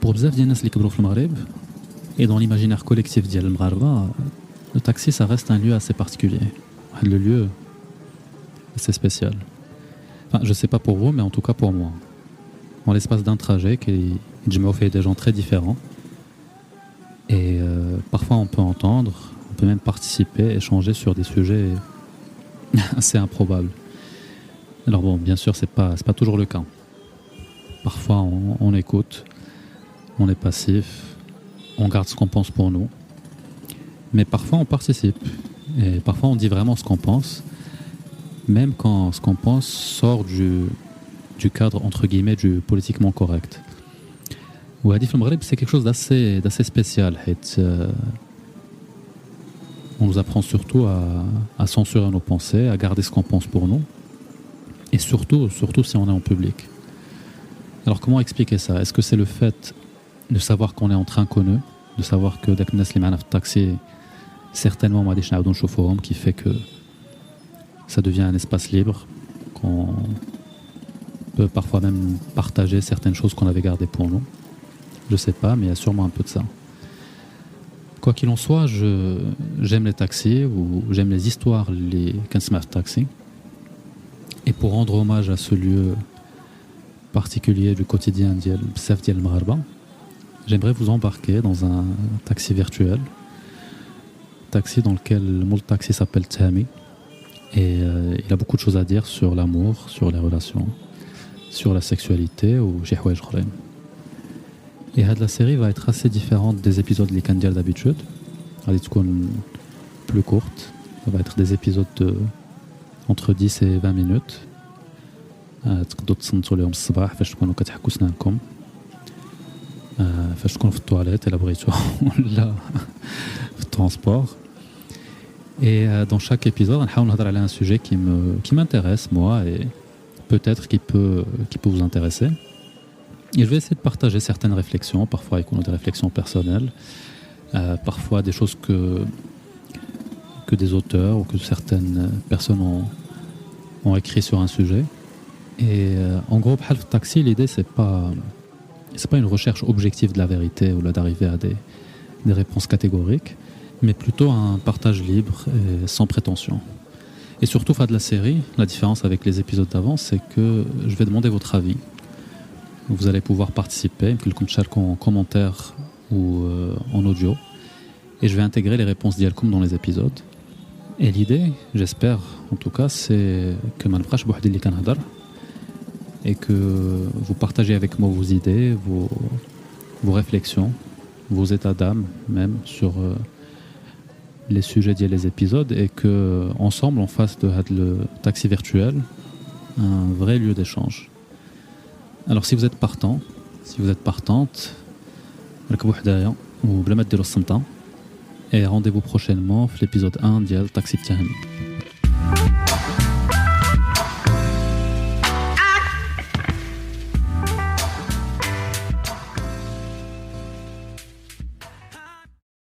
Pour بزاف ديال الناس اللي كبروا في المغرب et dans l'imaginaire collectif ديال المغاربة, le taxi ça reste un lieu assez particulier. Le lieu assez spécial. Enfin, je sais pas pour vous, mais en tout cas pour moi. En l'espace d'un trajet, je me fais des gens très différents. Et parfois on peut entendre, on peut même participer, échanger sur des sujets assez improbables. Alors bon, bien sûr, c'est pas toujours le cas. Parfois on écoute, on est passif, on garde ce qu'on pense pour nous. Mais parfois on participe. Et parfois on dit vraiment ce qu'on pense, même quand ce qu'on pense sort du cadre, entre guillemets, du politiquement correct. Ou Hadith al-Maghrib, c'est quelque chose d'assez spécial. On nous apprend surtout à censurer nos pensées, à garder ce qu'on pense pour nous. Et surtout si on est en public. Alors comment expliquer ça? Est-ce que c'est le fait de savoir qu'on est entre inconnus, de savoir que dès que nous sommes dans le taxi, certainement qui fait que ça devient un espace libre, qu'on peut parfois même partager certaines choses qu'on avait gardées pour nous? Je sais pas, mais il y a sûrement un peu de ça. Quoi qu'il en soit, j'aime les taxis, ou j'aime les histoires, les taxis. Et pour rendre hommage à ce lieu particulier du quotidien ديال بزاف ديال المغاربة, j'aimerais vous embarquer dans un taxi virtuel. Taxi dans lequel le taxi s'appelle Tami. Et il a beaucoup de choses à dire sur l'amour, sur les relations, sur la sexualité ou شي حوايج اخرين. Et la série va être assez différente des épisodes اللي كندير d'habitude. Elle va être plus courte. Ça va être des épisodes de entre 10 et 20 minutes. تقدروا تصنتوا لهم الصباح فاش تكونوا كتحكوا سنانكم. فاش تكونوا في الطواليت الا بغيتوا ولا في الترونسبور. Et dans chaque épisode, on va parler d'un sujet qui m'intéresse moi et peut-être qui peut vous intéresser. Et je vais essayer de partager certaines réflexions, parfois avec des réflexions personnelles, parfois des choses que des auteurs ou que certaines personnes ont écrit sur un sujet. Et en gros, بحال في التاكسي, l'idée c'est pas une recherche objective de la vérité ou là d'arriver à des réponses catégoriques, mais plutôt un partage libre et sans prétention. Et surtout, de la série, la différence avec les épisodes d'avant, c'est que je vais demander votre avis. Vous allez pouvoir participer, en commentaire ou en audio. Et je vais intégrer les réponses d'Yalkoum dans les épisodes. Et l'idée, j'espère en tout cas, c'est que Manfrash Bouhdi li kanhadar et que vous partagez avec moi vos idées, vos réflexions, vos états d'âme même sur les sujets et les épisodes, et que ensemble on fasse de le taxi virtuel un vrai lieu d'échange. Alors si vous êtes partant, si vous êtes partante, ou بلا ما ديروا الصمتة, et rendez-vous prochainement pour l'épisode 1 ديال Taxi Tahami.